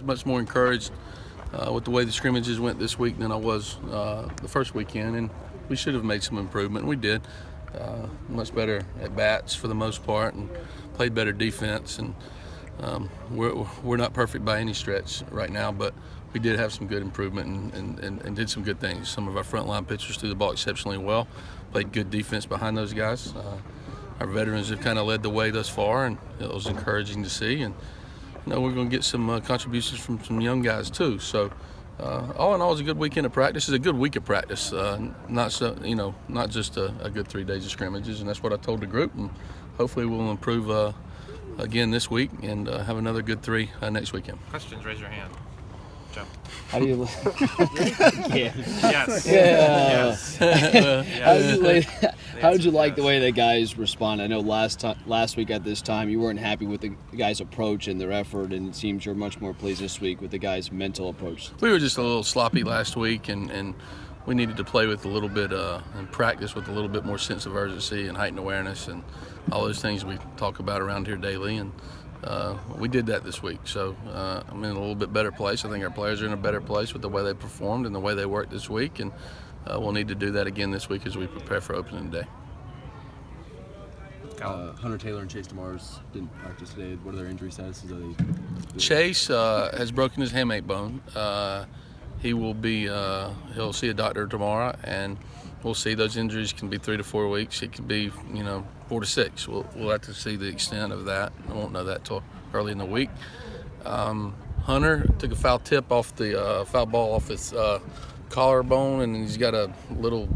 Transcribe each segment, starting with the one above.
much more encouraged with the way the scrimmages went this week than I was the first weekend, and we should have made some improvement. We did. Much better at bats for the most part, and played better defense. And we're not perfect by any stretch right now, but we did have some good improvement and did some good things. Some of our frontline pitchers threw the ball exceptionally well, played good defense behind those guys. Our veterans have kind of led the way thus far, and it was encouraging to see. And we're going to get some contributions from some young guys too. So all in all, it's a good weekend of practice. It's a good week of practice, not just a good 3 days of scrimmages. And that's what I told the group. And hopefully we'll improve again this week and have another good 3 next weekend. Questions? Raise your hand. Joe. How do you? Yes. Yeah. Yes. How did you like the way the guys respond? I know last week at this time you weren't happy with the guys' approach and their effort, and it seems you're much more pleased this week with the guys' mental approach. We were just a little sloppy last week, and we needed to play with a little bit and practice with a little bit more sense of urgency and heightened awareness and all those things we talk about around here daily. And we did that this week, so I'm in a little bit better place. I think our players are in a better place with the way they performed and the way they worked this week, and we'll need to do that again this week as we prepare for opening day. Hunter Taylor and Chase DeMars didn't practice today. What are their injury statuses? Chase has broken his hamate bone. He will be he'll see a doctor tomorrow, and we'll see. Those injuries can be 3 to 4 weeks. It could be 4 to 6. We'll have to see the extent of that. I won't know that till early in the week. Hunter took a foul tip off the foul ball off his collarbone, and he's got a little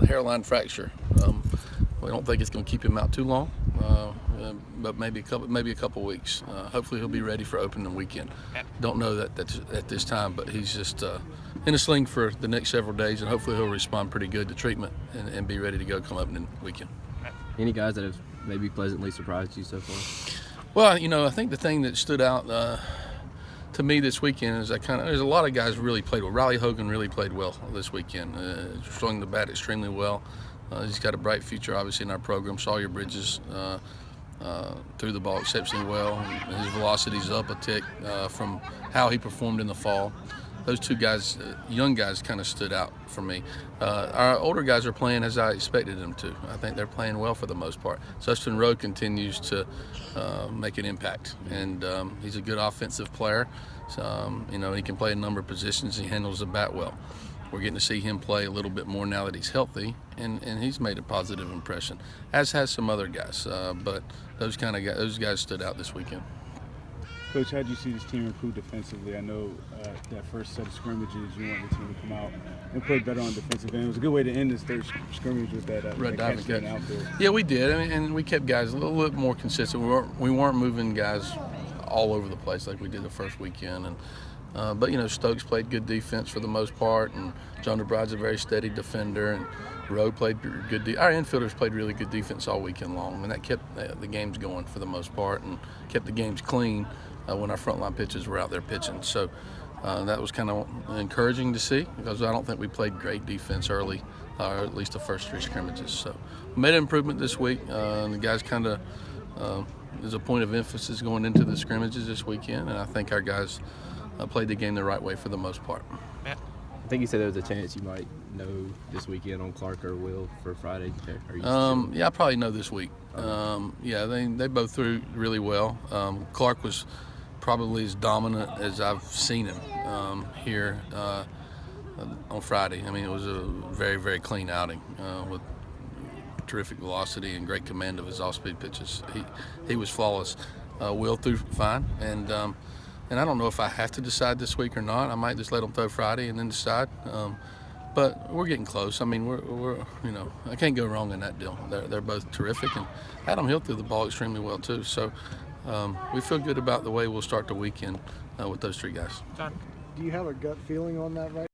hairline fracture. We don't think it's going to keep him out too long, but maybe a couple weeks. Hopefully he'll be ready for opening weekend. Don't know that at this time, but he's just in a sling for the next several days, and hopefully he'll respond pretty good to treatment and be ready to go come opening weekend. Any guys that have maybe pleasantly surprised you so far? Well, I think the thing that stood out to me this weekend is there's a lot of guys really played well. Riley Hogan really played well this weekend, swung the bat extremely well. He's got a bright future, obviously, in our program. Sawyer Bridges threw the ball exceptionally well. His velocity's up a tick from how he performed in the fall. Those 2 guys, young guys, kind of stood out for me. Our older guys are playing as I expected them to. I think they're playing well for the most part. Sustin Rowe continues to make an impact, and he's a good offensive player. So, he can play a number of positions. He handles the bat well. We're getting to see him play a little bit more now that he's healthy, and he's made a positive impression, as has some other guys. But those guys stood out this weekend. Coach, how did you see this team improve defensively? I know that first set of scrimmages, you want the team to come out and play better on defensive end. It was a good way to end this third scrimmage with that red diving catch out there. Yeah, we did, and we kept guys a little bit more consistent. We weren't moving guys all over the place like we did the first weekend. But Stokes played good defense for the most part, and John DeBride's a very steady defender, and Rowe played good. Our infielders played really good defense all weekend long, and that kept the games going for the most part, and kept the games clean when our frontline pitchers were out there pitching. So that was kind of encouraging to see, because I don't think we played great defense early, or at least the first 3 scrimmages. So we made an improvement this week, and the guys kind of there's a point of emphasis going into the scrimmages this weekend, and I think our guys played the game the right way for the most part. I think you said there was a chance you might know this weekend on Clark or Will for Friday. Yeah, I probably know this week. They both threw really well. Clark was probably as dominant as I've seen him here on Friday. I mean, it was a very, very clean outing with terrific velocity and great command of his off-speed pitches. He was flawless. Will threw fine, and I don't know if I have to decide this week or not. I might just let them throw Friday and then decide. But we're getting close. I mean, we're I can't go wrong in that deal. They're both terrific, and Adam Hill threw the ball extremely well too. So we feel good about the way we'll start the weekend with those 3 guys. John. Do you have a gut feeling on that right